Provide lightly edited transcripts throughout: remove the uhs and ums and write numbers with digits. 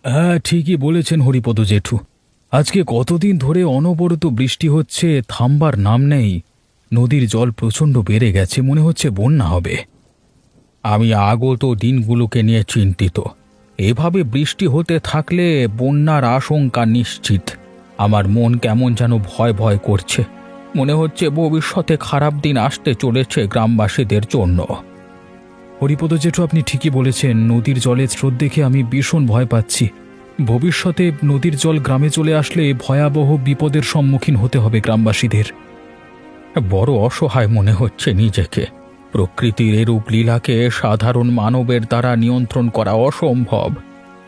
হ্যাঁ, ঠিকই বলেছেন হরিপদ জেঠু। আজকে কতদিন ধরে অনবরত বৃষ্টি হচ্ছে, থামবার নাম নেই। নদীর জল প্রচণ্ড বেড়ে গেছে, মনে হচ্ছে বন্যা হবে। আমি আগত দিনগুলোকে নিয়ে চিন্তিত। এভাবে বৃষ্টি হতে থাকলে বন্যার আশঙ্কা নিশ্চিত। আমার মন কেমন যেন ভয় ভয় করছে। মনে হচ্ছে ভবিষ্যতে খারাপ দিন আসতে চলেছে গ্রামবাসীদের জন্য। হরিপদ জেঠু, আপনি ঠিকই বলেছেন। নদীর জলের স্রোত দেখে আমি ভীষণ ভয় পাচ্ছি। ভবিষ্যতে নদীর জল গ্রামে চলে আসলে ভয়াবহ বিপদের সম্মুখীন হতে হবে গ্রামবাসীদের। বড় অসহায় মনে হচ্ছে নিজেকে। প্রকৃতির এরূপ লীলাকে সাধারণ মানবের দ্বারা নিয়ন্ত্রণ করা অসম্ভব।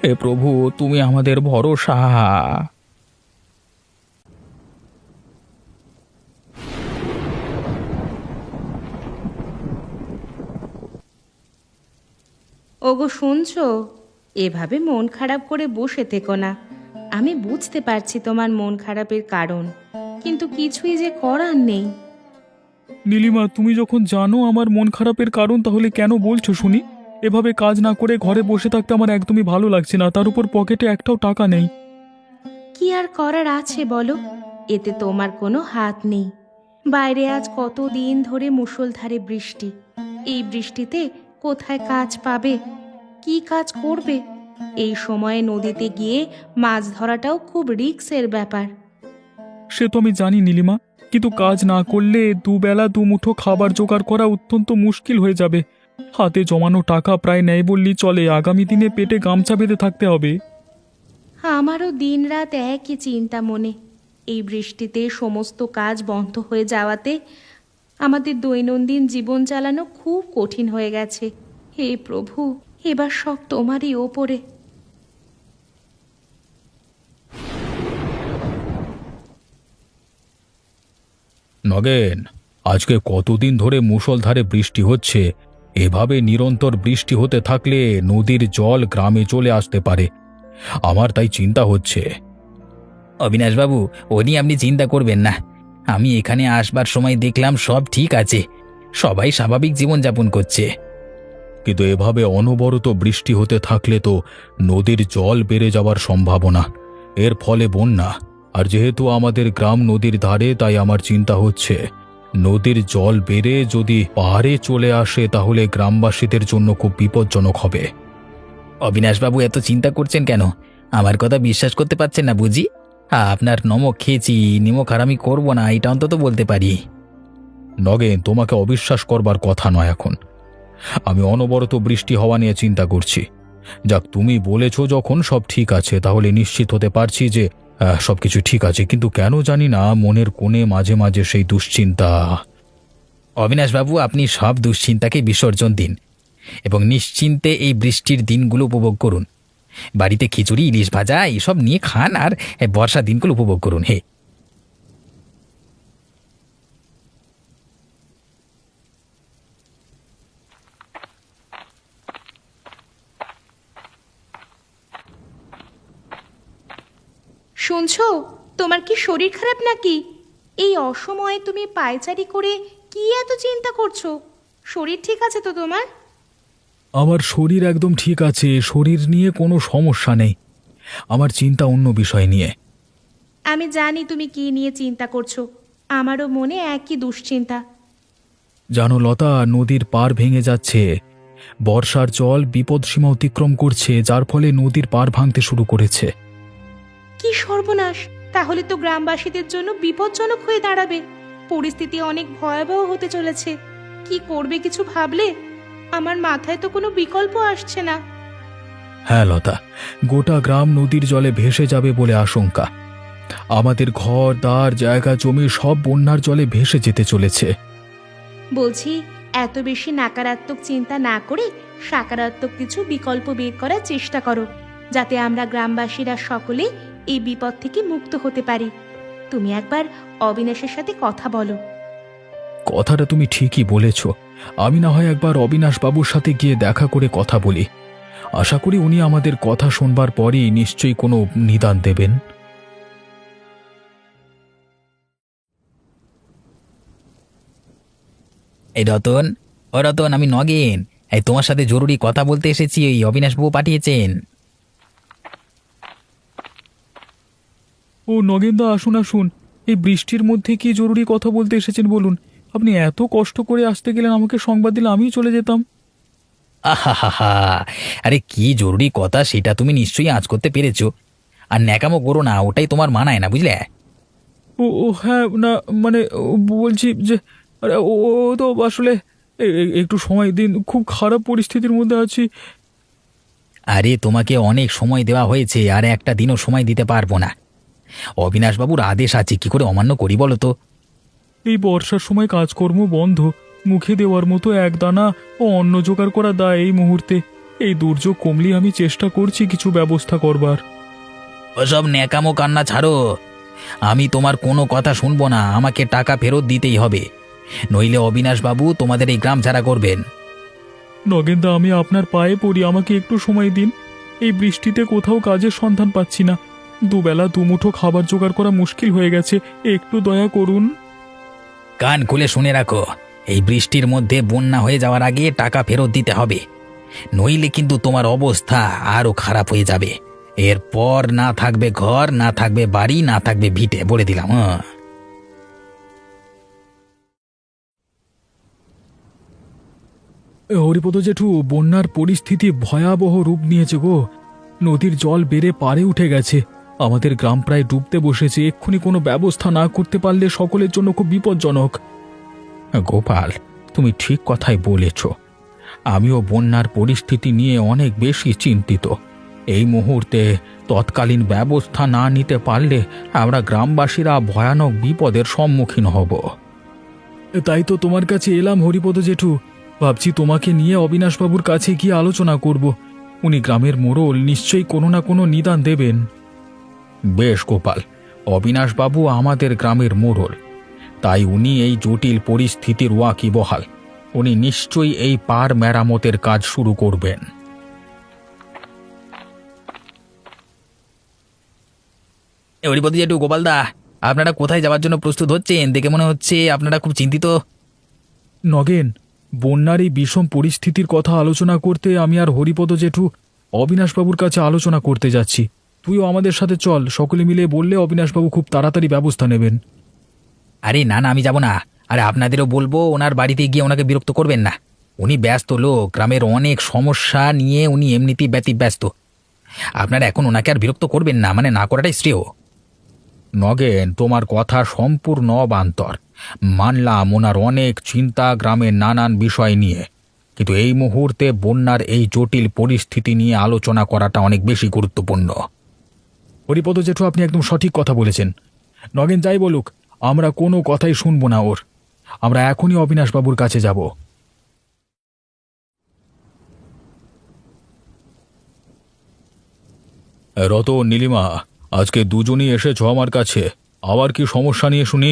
হে প্রভু, তুমি আমাদের ভরসা। ওগো শুনছো? এভাবে মন খারাপ করে বসে থেকো না। আমি বুঝতে পারছি তোমার মন খারাপের কারণ, কিন্তু কিছুই যে করার নেই। নীলিমা, তুমি যখন জানো আমার মন খারাপের কারণ, তাহলে কেন বলছো শুনি? এভাবে কাজ না করে ঘরে বসে থাকতে আমার একদমই ভালো লাগছে না। তার উপর পকেটে একটাও টাকা নেই। কি আর করার আছে বলো? এতে তোমার কোনো হাত নেই। বাইরে আজ কতদিন ধরে মুষলধারে বৃষ্টি। এই বৃষ্টিতে কোথায় কাজ পাবে? কি কাজ করবে? এই সময়ে নদীতে গিয়ে মাছ ধরাটাও খুব রিস্কের ব্যাপার। সে তো আমি জানি নীলিমা, কিন্তু কাজ না করলে দুবেলা দুমুঠো খাবার জোগাড় করা অত্যন্ত মুশকিল হয়ে যাবে। হাতে জমানো টাকা প্রায় নেই বললেই চলে। আগামী দিনে পেটে গামছা বেঁধে থাকতে হবে। আমারও দিনরাত একই চিন্তা মনে। এই বৃষ্টিতে সমস্ত কাজ বন্ধ হয়ে যাওয়াতে আমাদের দৈনন্দিন জীবন চালানো খুব কঠিন হয়ে গেছে। হে প্রভু, এবার সব তোমারই ওপরে। নগেন, আজকে কতদিন ধরে মুষলধারে বৃষ্টি হচ্ছে। এভাবে নিরন্তর বৃষ্টি হতে থাকলে নদীর জল গ্রামে চলে আসতে পারে। আমার তাই চিন্তা হচ্ছে। অবিনাশবাবু, ও নিয়ে আপনি চিন্তা করবেন না। আমি এখানে আসবার সময় দেখলাম সব ঠিক আছে, সবাই স্বাভাবিক জীবনযাপন করছে। কিন্তু এভাবে অনবরত বৃষ্টি হতে থাকলে তো নদীর জল বেড়ে যাওয়ার সম্ভাবনা। এর ফলে বন্যা। আর যেহেতু আমাদের গ্রাম নদীর ধারে, তাই আমার চিন্তা হচ্ছে নদীর জল বেড়ে যদি পাহাড়ে চলে আসে তাহলে গ্রামবাসীদের জন্য খুব বিপজ্জনক হবে। অবিনাশবাবু, এত চিন্তা করছেন কেন? আমার কথা বিশ্বাস করতে পারছেন না বুঝি? আপনার নমক খেয়েছি, নিমক আর আমি করবো না, এটা অন্তত বলতে পারি। নগেন, তোমাকে অবিশ্বাস করবার কথা নয় এখন। আমি অনবরত বৃষ্টি হওয়া নিয়ে চিন্তা করছি। যাক, তুমি বলেছো যখন সব ঠিক আছে, তাহলে নিশ্চিত হতে পারছি যে সবকিছু ঠিক আছে। কিন্তু কেন জানি না মনের কোণে মাঝে মাঝে সেই দুশ্চিন্তা। অবিনাশবাবু, আপনি সব দুশ্চিন্তাকে বিসর্জন দিন এবং নিশ্চিন্তে এই বৃষ্টির দিনগুলো উপভোগ করুন। বাড়িতে খিচুড়ি, ইলিশ ভাজা এসব নিয়ে খান আর বর্ষা দিনগুলো উপভোগ করুন। হে, শুনছো? তোমার কি শরীর খারাপ নাকি? এই অসময়ে তুমি পায়চারি করে কি এত চিন্তা করছো? শরীর ঠিক আছে তো তোমার? আমার শরীর একদম ঠিক আছে, শরীর নিয়ে কোনো সমস্যা নেই। আমার চিন্তা অন্য বিষয় নিয়ে। আমি জানি তুমি কি নিয়ে চিন্তা করছো। আমারও মনে একই দুশ্চিন্তা। জানো লতা, নদীর পাড় ভেঙে যাচ্ছে। বর্ষার জল বিপদসীমা অতিক্রম করছে, যার ফলে নদীর পাড় ভাঙতে শুরু করেছে। কি সর্বনাশ! তাহলে তো গ্রামবাসীদের জন্য বিপজ্জনক হয়ে দাঁড়াবে। পরিস্থিতি অনেক ভয়াবহ হতে চলেছে। কি করবে কিছু ভাবলে? আমার মাথায় তো কোনো বিকল্প আসছে না। হ্যাঁ লতা, গোটা গ্রাম নদীর জলে ভেসে যাবে বলে আশঙ্কা। আমাদের ঘর দ্বার জায়গা জমি সব বন্যার জলে ভেসে যেতে চলেছে। বলছি, এত বেশি নাকারাত্মক চিন্তা না করে সকারাত্মক কিছু বিকল্প বের করার চেষ্টা করো, যাতে আমরা গ্রামবাসীরা সকলে এই বিপদ থেকে মুক্ত হতে পারি। তুমি একবার অবিনাশের সাথে কথা বলো। কথাটা তুমি ঠিকই বলেছ। আমি না হয় একবার অবিনাশ বাবুর সাথে গিয়ে দেখা করে কথা বলি। আশা করি উনি আমাদের কথা শুনবার পরই নিশ্চয়ই কোনো নিদান দেবেন। এই রতন, ও রতন, আমি নগেন। এই তোমার সাথে জরুরি কথা বলতে এসেছি, ওই অবিনাশবাবু পাঠিয়েছেন। ও নগেনদা, আসুন আসুন। এই বৃষ্টির মধ্যে কি জরুরি কথা বলতে এসেছেন বলুন। আপনি এত কষ্ট করে আসতে গেলেন, আমাকে সংবাদ দিলে আমিই চলে যেতাম। আহা হা হা, আরে কি জরুরি কথা সেটা তুমি নিশ্চয়ই আঁচ করতে পেরেছো। আর ন্যাকামো করো না, ওটাই তোমার মানায় না, বুঝলে? ও ও হ্যাঁ, না মানে বলছি যে আরে ও ও তো আসলে একটু সময় দিন, খুব খারাপ পরিস্থিতির মধ্যে আছি। আরে তোমাকে অনেক সময় দেওয়া হয়েছে, আর একটা দিনও সময় দিতে পারবো না। অবিনাশবাবুর আদেশ আছে, কি করে অমান্য করি বলো তো? এই বর্ষার সময় কাজকর্ম বন্ধ, মুখে দেওয়ার মতো এক দানা ও অন্ন জোগাড় করা দায় এই মুহূর্তে। এই দুর্যোগ কমলি আমি চেষ্টা করছি কিছু ব্যবস্থা করবার। ওসব ন্যাকামো কান্না ছাড়ো। আমি তোমার কোনো কথা শুনবো না, আমাকে টাকা ফেরত দিতেই হবে, নইলে অবিনাশবাবু তোমাদের এই গ্রাম ছাড়া করবেন। নগেনদা, আমি আপনার পায়ে পড়ি, আমাকে একটু সময় দিন। এই বৃষ্টিতে কোথাও কাজের সন্ধান পাচ্ছি না, দুবেলা দুমুঠো খাবার জোগাড় করা মুশকিল হয়ে গেছে, একটু দয়া করুন। কান খুলে শুনে রাখো, এই বৃষ্টির মধ্যে বন্যা হয়ে যাওয়ার আগে টাকা ফেরত দিতে হবে, নইলে কিন্তু তোমার অবস্থা আরো খারাপ হয়ে যাবে। এরপর না থাকবে ঘর, না থাকবে বাড়ি, না থাকবে ভিটে, বলে দিলাম। হ্যাঁ, হরিপদ জেঠু, বন্যার পরিস্থিতি ভয়াবহ রূপ নিয়েছে গো। নদীর জল বেড়ে পাড়ে উঠে গেছে, আমাদের গ্রাম প্রায় ডুবতে বসেছে। এক্ষুনি কোনো ব্যবস্থা না করতে পারলে সকলের জন্য খুব বিপজ্জনক। গোপাল, তুমি ঠিক কথাই বলেছ। আমিও বন্যার পরিস্থিতি নিয়ে অনেক বেশি চিন্তিত। এই মুহূর্তে তৎকালীন ব্যবস্থা না নিতে পারলে আমরা গ্রামবাসীরা ভয়ানক বিপদের সম্মুখীন হব। তাই তো তোমার কাছে এলাম হরিপদ জেঠু, ভাবছি তোমাকে নিয়ে অবিনাশবাবুর কাছে গিয়ে আলোচনা করব। উনি গ্রামের মোড়ল, নিশ্চয়ই কোনো না কোনো নিদান দেবেন। বেশ গোপাল, অবিনাশবাবু আমাদের গ্রামের মোড়ল, তাই উনি এই জটিল পরিস্থিতির ওয়াকিবহাল। উনি নিশ্চয়ই এই পার মেরামতের কাজ শুরু করবেন। হরিপতি জেঠু, গোপালদা, আপনারা কোথায় যাওয়ার জন্য প্রস্তুত হচ্ছেন? দেখে মনে হচ্ছে আপনারা খুব চিন্তিত। নগেন, বন্যার এই বিষম পরিস্থিতির কথা আলোচনা করতে আমি আর হরিপদ জেঠু অবিনাশবাবুর কাছে আলোচনা করতে যাচ্ছি। তুইও আমাদের সাথে চল, সকলে মিলে বললে অবিনাশবাবু খুব তাড়াতাড়ি ব্যবস্থা নেবেন। আরে না না, আমি যাব না। আরে আপনাদেরও বলবো, ওনার বাড়িতে গিয়ে ওনাকে বিরক্ত করবেন না। উনি ব্যস্ত লোক, গ্রামের অনেক সমস্যা নিয়ে উনি এমনিতেই ব্যস্ত। আপনারা এখন ওনাকে আর বিরক্ত করবেন না, মানে না করাটাই শ্রেয়। নগেন, তোমার কথা সম্পূর্ণ অবান্তর। মানলাম ওনার অনেক চিন্তা গ্রামের নানান বিষয় নিয়ে, কিন্তু এই মুহূর্তে বন্যার এই জটিল পরিস্থিতি নিয়ে আলোচনা করাটা অনেক বেশি গুরুত্বপূর্ণ। হরিপদ জেঠু, আপনি একদম সঠিক কথা বলেছেন। নগেন যাই বলুক, আমরা কোনো কথাই শুনবো না ওর। আমরা এখনই অবিনাশবাবুর কাছে যাব। রতন, নীলিমা, আজকে দুজনই এসেছ আমার কাছে, আবার কি সমস্যা নিয়ে শুনি?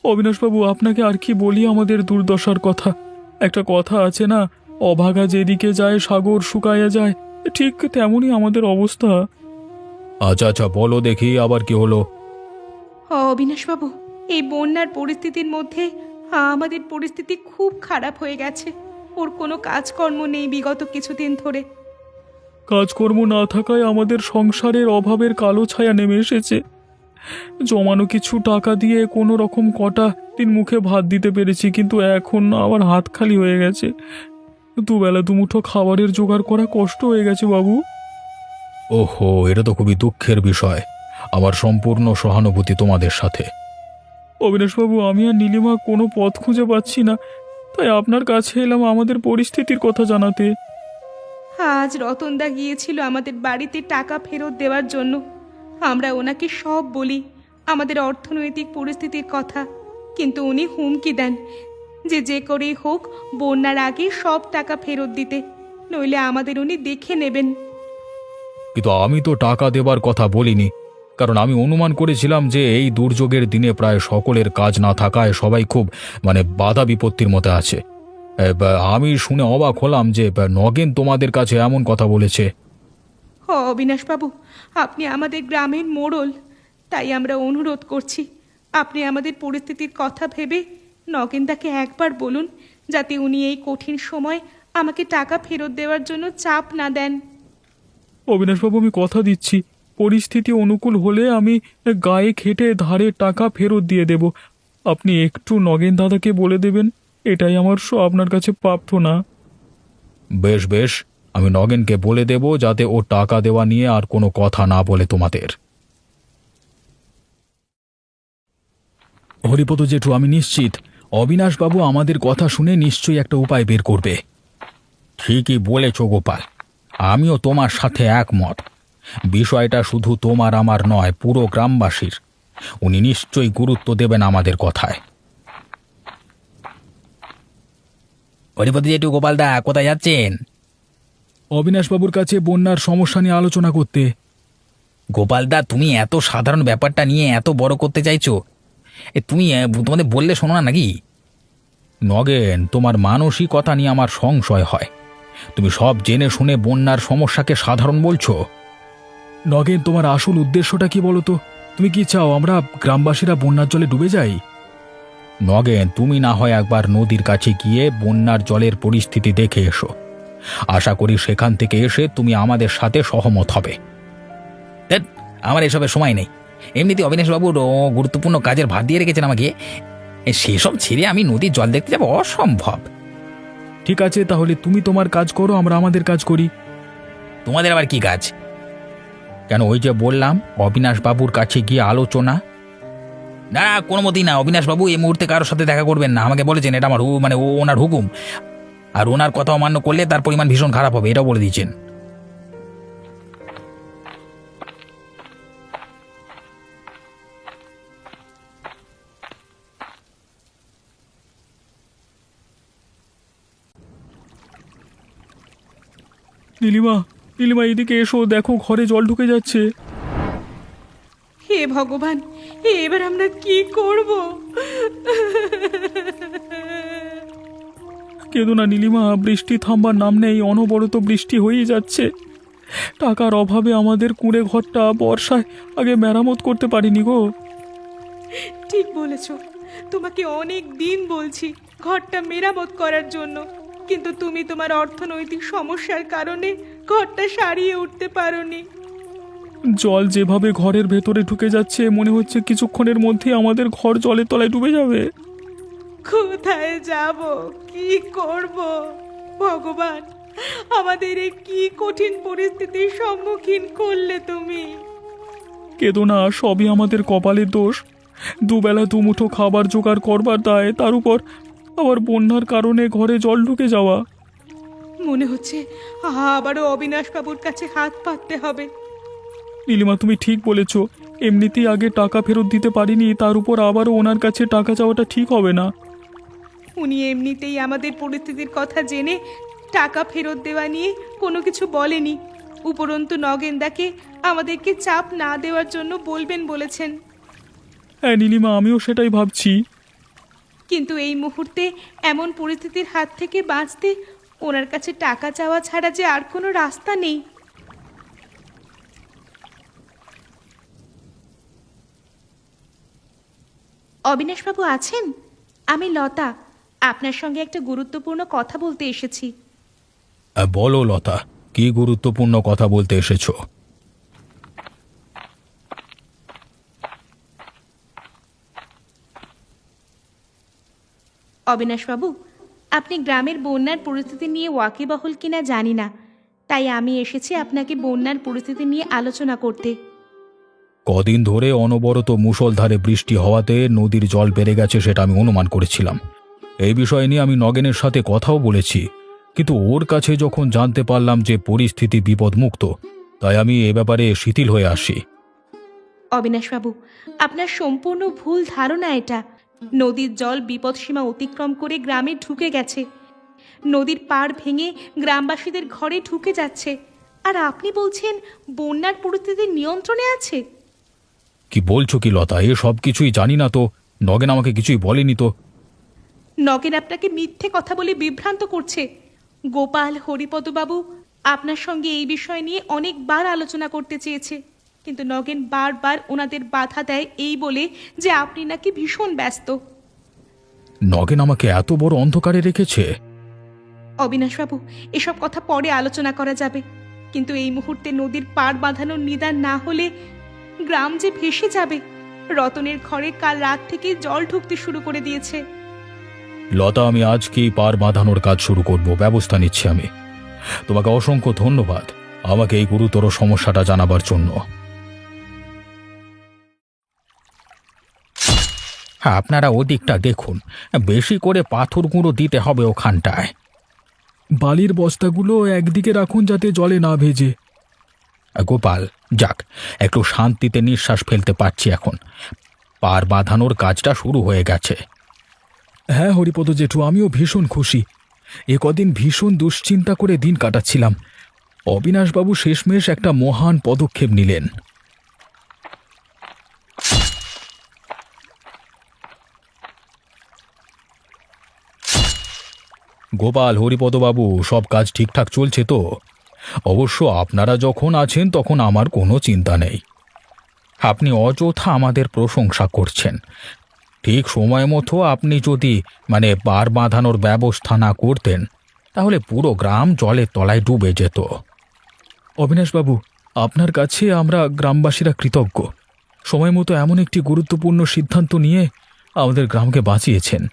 অবিনাশবাবু, আপনাকে আর কি বলি আমাদের দুর্দশার কথা। একটা কথা আছে না, অভাগা যেদিকে যায় সাগর শুকাইয়া যায়, ঠিক তেমনই আমাদের অবস্থা। আচ্ছা আচ্ছা, বলো দেখি আবার কি হলো? অবিনাশবাবু, এই বন্যার পরিস্থিতির মধ্যে আমাদের পরিস্থিতি খুব খারাপ হয়ে গেছে। ওর কোনো কাজকর্ম নেই বিগত কিছুদিন ধরে। কাজকর্ম না থাকায় আমাদের সংসারের অভাবের কালো ছায়া নেমে এসেছে। জমানো কিছু টাকা দিয়ে কোনো রকম কটা দিন মুখে ভাত দিতে পেরেছি, কিন্তু এখন আবার হাত খালি হয়ে গেছে। দুবেলা দুমুঠো খাবারের জোগাড় করা কষ্ট হয়ে গেছে বাবু। ওহো, এটা তো খুবই দুঃখের বিষয়। আমার সম্পূর্ণ সহানুভূতি তোমাদের সাথে। অবিনাশবাবু, আমি আর নীলিমা কোনো পথ খুঁজে পাচ্ছি না, তাই আপনার কাছে এলাম আমাদের পরিস্থিতির কথা জানাতে। আজ রতনদা গিয়েছিল আমাদের বাড়িতে টাকা ফেরত দেওয়ার জন্য। আমরা ওনাকে সব বলি আমাদের অর্থনৈতিক পরিস্থিতির কথা, কিন্তু উনি হুমকি দেন যে যে করেই হোক বন্যার আগে সব টাকা ফেরত দিতে, নইলে আমাদের উনি দেখে নেবেন। কিন্তু আমি তো টাকা দেবার কথা বলিনি, কারণ আমি অনুমান করেছিলাম যে এই দুর্যোগের দিনে প্রায় সকলের কাজ না থাকায় সবাই খুব বাধা বিপত্তির মধ্যে আছে। আমি শুনে অবাক হলাম যে নগেন তোমাদের কাছে এমন কথা বলেছে। অবিনাশবাবু, আপনি আমাদের গ্রামের মোড়ল, তাই আমরা অনুরোধ করছি আপনি আমাদের পরিস্থিতির কথা ভেবে নগেনদাকে একবার বলুন, যাতে উনি এই কঠিন সময় আমাকে টাকা ফেরত দেওয়ার জন্য চাপ না দেন। অবিনাশবাবু, আমি কথা দিচ্ছি পরিস্থিতি অনুকূল হলে আমি গায়ে খেটে ধারে টাকা ফেরত দিয়ে দেব। আপনি একটু নগেন দাদাকে বলে দেবেন, এটাই আমার আপনার কাছে প্রার্থনা। বেশ বেশ, আমি নগেনকে বলে দেব যাতে ও টাকা দেওয়া নিয়ে আর কোনো কথা না বলে তোমাদের। হরিপদ জেঠু, আমি নিশ্চিত অবিনাশবাবু আমাদের কথা শুনে নিশ্চয়ই একটা উপায় বের করবে। ঠিকই বলেছ গোপাল, আমিও তোমার সাথে একমত। বিষয়টা শুধু তোমার আমার নয়, পুরো গ্রামবাসীর। উনি নিশ্চয়ই গুরুত্ব দেবেন আমাদের কথায়। হরিপদ জেঠু, গোপালদা কোথায় যাচ্ছেন? অবিনাশবাবুর কাছে বন্যার সমস্যা নিয়ে আলোচনা করতে। গোপালদা, তুমি এত সাধারণ ব্যাপারটা নিয়ে এত বড় করতে চাইছো? তুমি তোমাদের বললে শোনো না নাকি? নগেন, তোমার মানসিকতা নিয়ে আমার সংশয় হয়। তুমি সব জেনে শুনে বন্যার সমস্যাকে সাধারণ বলছো। নগেন, তোমার আসল উদ্দেশ্যটা কি বলো তো? তুমি কি চাও আমরা গ্রামবাসীরা বন্যার জলে ডুবে যাই? নগেন, তুমি না হয় একবার নদীর কাছে গিয়ে বন্যার জলের পরিস্থিতি দেখে এসো। আশা করি সেখান থেকে এসে তুমি আমাদের সাথে সহমত হবে। ধ্যাৎ, আমার এসবের সময় নেই। এমনিতে অবিনাশবাবুর গুরুত্বপূর্ণ কাজের ভার দিয়ে রেখেছেন আমাকে, সেসব ছেড়ে আমি নদীর জল দেখতে যাব অসম্ভব। ঠিক আছে, তাহলে তুমি তোমার কাজ করো, আমরা আমাদের কাজ করি। তোমাদের আবার কি কাজ? কেন, ওই যে বললাম অবিনাশবাবুর কাছে গিয়ে আলোচনা। না, কোনো মতেই না। অবিনাশবাবু এই মুহূর্তে কারোর সাথে দেখা করবেন না। আমাকে বলেছেন এটা আমার ওনার হুকুম। আর ওনার কথা অমান্য করলে তার পরিমাণ ভীষণ খারাপ হবে, এটাও বলে দিয়েছেন। নীলিমা, নীলিমা, এদিকে এসো, দেখো ঘরে জল ঢুকে যাচ্ছে। হে ভগবান, এবার আমরা কি করব? কেঁদো না নীলিমা, বৃষ্টি থামবার নাম নেই, অনবরত বৃষ্টি হয়েই যাচ্ছে। টাকার অভাবে আমাদের কুঁড়ে ঘরটা বর্ষায় আগে মেরামত করতে পারিনি গো। ঠিক বলেছ, তোমাকে অনেক দিন বলছি ঘরটা মেরামত করার জন্য, কিন্তু তুমি তোমার অর্থনৈতিক সমস্যার কারণে ঘরটা সারিয়ে উঠতে পারোনি। জল যেভাবে ঘরের ভেতরে ঢুকে যাচ্ছে, মনে হচ্ছে কিছুক্ষণের মধ্যে আমাদের ঘর জলের তলায় ডুবে যাবে। কোথায় যাব, কি করব? ভগবান, আমাদের এই কি কঠিন পরিস্থিতির সম্মুখীন করলে তুমি। কেঁদো না, সবই আমাদের কপালের দোষ। দুবেলা দুমুঠো খাবার জোগাড় করবার দায়, তার উপর আবার বন্যার কারণে ঘরে জল ঢুকে যাওয়া। মনে হচ্ছে আবারও অবিনাশবাবুর কাছে হাত পাততে হবে। নীলিমা, তুমি ঠিক বলেছ। এমনিতেই আগে টাকা ফেরত দিতে পারিনি, তার উপর আবারও ওনার কাছে টাকা চাওয়াটা ঠিক হবে না। উনি এমনিতেই আমাদের পরিস্থিতির কথা জেনে টাকা ফেরত দেওয়া নিয়ে কোনো কিছু বলেনি। উপরন্তু নগেনদাকে আমাদেরকে চাপ না দেওয়ার জন্য বলবেন বলেছেন। হ্যাঁ নীলিমা, আমিও সেটাই ভাবছি। কিন্তু এই মুহূর্তে এমন পরিস্থিতির হাত থেকে বাঁচতে ওনার কাছে টাকা চাওয়া ছাড়া যে আর কোনো রাস্তা নেই। অবিনাশবাবু আছেন? আমি লতা, আপনার সঙ্গে একটা গুরুত্বপূর্ণ কথা বলতে এসেছি। বলো লতা, কি গুরুত্বপূর্ণ কথা বলতে এসেছো? অবিনাশবাবু, আপনি গ্রামের বন্যার পরিস্থিতি নিয়ে ওয়াকিবহুল কিনা জানি না, তাই আমি এসেছি আপনাকে বন্যার পরিস্থিতি নিয়ে আলোচনা করতে। কদিন ধরে অনবরত মুষলধারে বৃষ্টি হওয়াতে নদীর জল বেড়ে গেছে, সেটা আমি অনুমান করেছিলাম। এই বিষয় নিয়ে আমি নগেনের সাথে কথাও বলেছি, কিন্তু ওর কাছে যখন জানতে পারলাম যে পরিস্থিতি বিপদমুক্ত, তাই আমি এ ব্যাপারে শিথিল হয়ে আসি। অবিনাশবাবু, আপনার সম্পূর্ণ ভুল ধারণা এটা। নদীর জল বিপদসীমা অতিক্রম করে গ্রামে ঢুকে গেছে। নদীর পাড় ভেঙে গ্রামবাসীদের ঘরে ঢুকে যাচ্ছে, আর আপনি বলছেন বন্যার পরিস্থিতি নিয়ন্ত্রণে আছে। কি বলছো কি লতা? এ সব কিছুই জানি না তো, নগেন আমাকে কিছুই বলেনি তো। নগেন আপনাকে মিথ্যে কথা বলে বিভ্রান্ত করছে। গোপাল, হরিপদবাবু আপনার সঙ্গে এই বিষয় নিয়ে অনেকবার আলোচনা করতে চেয়েছে, কিন্তু নগেন বারবার ওনাদের বাধা দেয় এই বলে যে আপনি নাকি ভীষণ ব্যস্ত। নগেন আমাকে এত বড় অন্ধকারে রেখেছে? অবিনাশবাবু, এসব কথা পরে আলোচনা করা যাবে, কিন্তু এই মুহূর্তে নদীর পাড় বাঁধানোর নিদান না হলে গ্রাম যে ভেসে যাবে। রতনের ঘরে কাল রাত থেকে জল ঢুকতে শুরু করে দিয়েছে। লতা, আমি আজকেই পার বাঁধানোর কাজ শুরু করব, ব্যবস্থা নিচ্ছি আমি। তোমাকে অসংখ্য ধন্যবাদ আমাকে এই গুরুতর সমস্যাটা জানাবার জন্য। আপনারা ওদিকটা দেখুন, বেশি করে পাথর গুঁড়ো দিতে হবে ওখানটায়। বালির বস্তাগুলো একদিকে রাখুন যাতে জলে না ভেজে। গোপাল, যাক, একটু শান্তিতে নিঃশ্বাস ফেলতে পারছি এখন। পার বাঁধানোর কাজটা শুরু হয়ে গেছে। হ্যাঁ হরিপদ জেঠু, আমিও ভীষণ খুশি। এ কদিন ভীষণ দুশ্চিন্তা করে দিন কাটাচ্ছিলাম। অবিনাশবাবু শেষমেশ একটা মহান পদক্ষেপ নিলেন। গোপাল, হরিপদবাবু, সব কাজ ঠিকঠাক চলছে তো? অবশ্য আপনারা যখন আছেন তখন আমার কোনো চিন্তা নেই। আপনি অযথা আমাদের প্রশংসা করছেন। ঠিক সময় মতো আপনি যদি পার বাঁধানোর ব্যবস্থা না করতেন, তাহলে পুরো গ্রাম জলের তলায় ডুবে যেত। অবিনাশবাবু, আপনার কাছে আমরা গ্রামবাসীরা কৃতজ্ঞ। সময় মতো এমন একটি গুরুত্বপূর্ণ সিদ্ধান্ত নিয়ে আমাদের গ্রামকে বাঁচিয়েছেন।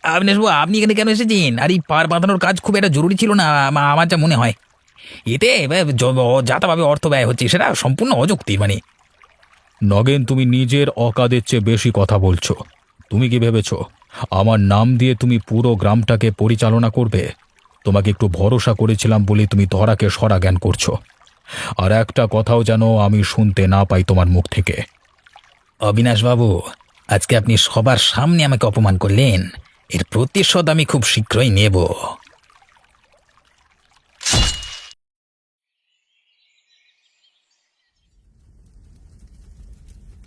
অবিনাশবাবু, আপনি এখানে কেন এসেছেন? আর এই পার বাঁধানোর কাজ খুব একটা জরুরি ছিল না আমার যা মনে হয়। এতে যাতাভাবে অর্থ ব্যয় হচ্ছে, সেটা সম্পূর্ণ অযৌক্তিক। নগেন, তুমি নিজের অকাদের চেয়ে বেশি কথা বলছো। তুমি কি ভেবেছ আমার নাম দিয়ে তুমি পুরো গ্রামটাকে পরিচালনা করবে? তোমাকে একটু ভরসা করেছিলাম বলে তুমি ধরাকে সরা জ্ঞান করছো। আর একটা কথাও যেন আমি শুনতে না পাই তোমার মুখ থেকে। অবিনাশবাবু, আজকে আপনি সবার সামনে আমাকে অপমান করলেন, এর প্রতিশোধ আমি খুব শীঘ্রই নেব।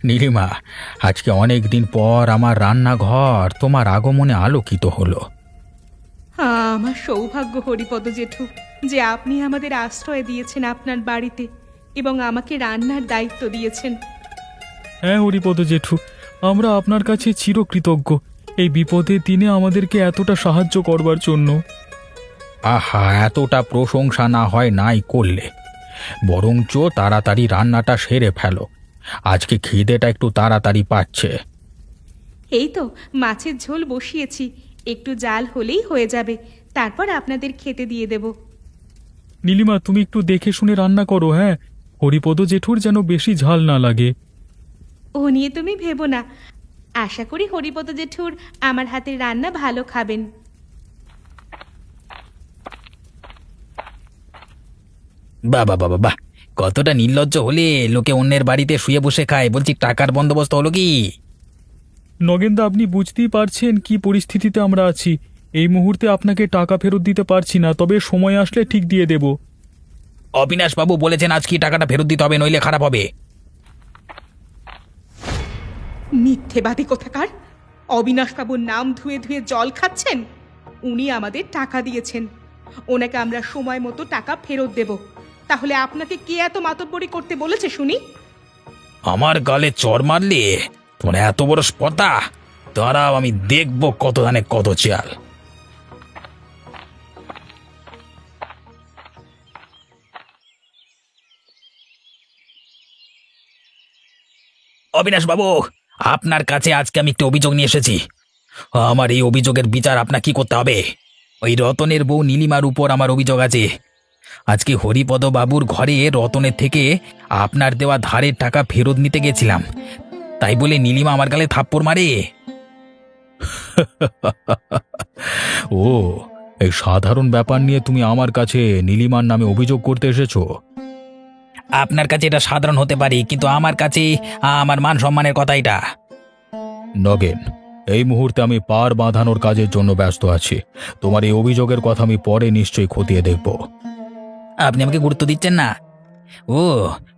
নীলিমা, আজকে অনেক দিন পর আমার রান্নাঘর তোমার আগমনে আলোকিত হলো। আমার সৌভাগ্য হরিপদ জেঠু যে আপনি আমাদের আশ্রয় দিয়েছেন আপনার বাড়িতে এবং আমাকে রান্নার দায়িত্ব দিয়েছেন। হ্যাঁ হরিপদ জেঠু, আমরা আপনার কাছে চিরকৃতজ্ঞ এই বিপদের দিনে আমাদেরকে এতটা সাহায্য করবার জন্য। আহা, এতটা প্রশংসা না হয় নাই করলে, বরঞ্চ তাড়াতাড়ি রান্নাটা সেরে ফেলো। আজকে খিদেটা একটু তাড়াতাড়ি পাচ্ছে। এই তো মাছের ঝোল বসিয়েছি, একটু জাল হলেই হয়ে যাবে, তারপর আপনাদের খেতে দিয়ে দেব। নীলিমা, তুমি একটু দেখে শুনে রান্না করো। হ্যাঁ, হরিপদ জেঠুর যেন বেশি ঝাল না লাগে। ও নিয়ে তুমি ভেবো না, আশা করি হরিপদ জেঠুর আমার হাতের রান্না ভালো খাবেন। বাহ বাহ বাহ বাহ, কতটা নির্লজ্জ হলে লোকে অন্যের বাড়িতে শুয়ে বসে খায়। বলছি, টাকার বন্দোবস্ত হলো কি? নগেনদা, আপনি বুঝতেই পারছেন কি পরিস্থিতিতে আমরা আছি। এই মুহূর্তে আপনাকে টাকা ফেরত দিতে পারছি না, তবে সময় আসলে ঠিক দিয়ে দেব। অবিনাশবাবু বলেছেন আজকে টাকাটা ফেরত দিতে হবে, নইলে খারাপ হবে। মিথ্যেবাদী কোথাকার! অবিনাশবাবুর নাম ধুয়ে ধুয়ে জল খাচ্ছেন। উনি আমাদের টাকা দিয়েছেন, ওনাকে আমরা সময় মতো টাকা ফেরত দেব। তাহলে আপনাকে কে এত মাতব্বরি করতে বলেছে শুনি? আমার গালে চড় মারলে তোমার এত বড় স্পর্ধা? দাঁড়াও, আমি দেখব কত ধানে কত চাল। অবিনাশবাবু, আপনার কাছে আজকে আমি একটা অভিযোগ নিয়ে এসেছি। আমার এই অভিযোগের বিচার আপনার কি করতে হবে? ওই রতনের বউ নীলিমার উপর আমার অভিযোগ আছে। আজকে হরিপদ বাবুর ঘরে রতনের থেকে আপনার দেওয়া ধারের টাকা ফেরত নিতে গেছিলাম, তাই বলে নীলিমা আমার গালে থাপ্পড় মারে। ও, এই সাধারণ ব্যাপার নিয়ে তুমি আমার কাছে নীলিমার নামে অভিযোগ করতে এসেছো? আপনার কাছে এটা সাধারণ হতে পারে, কিন্তু আমার কাছে আমার মান সম্মানের কথা এটা। নগেন, এই মুহূর্তে আমি পার বাঁধানোর কাজের জন্য ব্যস্ত আছি। তোমার এই অভিযোগের কথা আমি পরে নিশ্চয়ই খতিয়ে দেখব। আপনি আমাকে গুরুত্ব দিচ্ছেন না? ও,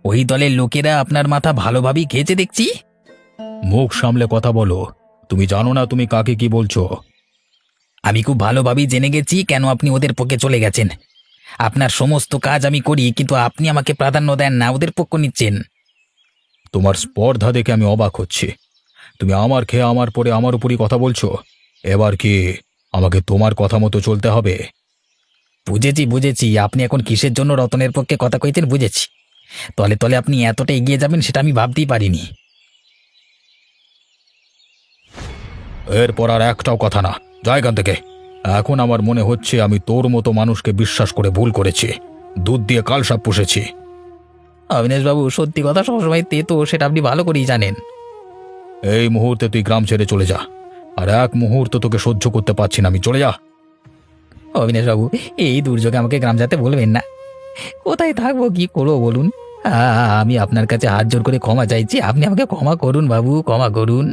ওই দলের লোকেরা আপনার মাথা ভালোভাবেই খেয়েছে দেখছি। মুখ সামলে কথা বলো। তুমি জানো না তুমি কাকে কি বলছো? আমি খুব ভালোভাবেই জেনে গেছি কেন আপনি ওদের পক্ষে চলে গেছেন। আপনার সমস্ত কাজ আমি করি, কিন্তু আপনি আমাকে প্রাধান্য দেন না, ওদের পক্ষ নিচ্ছেন। তোমার স্পর্ধা দেখে আমি অবাক হচ্ছি। তুমি আমার খেয়ে আমার পরে আমার উপরই কথা বলছো। এবার কি আমাকে তোমার কথা মতো চলতে হবে? বুঝেছি বুঝেছি, আপনি এখন কিসের জন্য রতনের পক্ষে কথা কইতেন বুঝেছি। তলে তলে আপনি এতটা এগিয়ে যাবেন সেটা আমি ভাবতেই পারিনি। এরপর আর একটাও কথা না, জায়গা থেকে। এখন আমার মনে হচ্ছে আমি তোর মতো মানুষকে বিশ্বাস করে ভুল করেছি, দুধ দিয়ে কালসাপ পুষেছি। অবিনাশবাবু, সত্যি কথা সবসময় তেতো, সেটা আপনি ভালো করেই জানেন। এই মুহূর্তে তুই গ্রাম ছেড়ে চলে যা, আর এক মুহূর্ত তোকে সহ্য করতে পারছি না আমি, চলে যা। অবিনাশবাবু, এই দুর্যোগে আমাকে গ্রাম যেতে বলবেন না। কোথায় থাকবো, কি করবো বলুন? আমি আপনার কাছে হাত জোর করে ক্ষমা চাইছি, আপনি আমাকে ক্ষমা করুন বাবু, ক্ষমা করুন।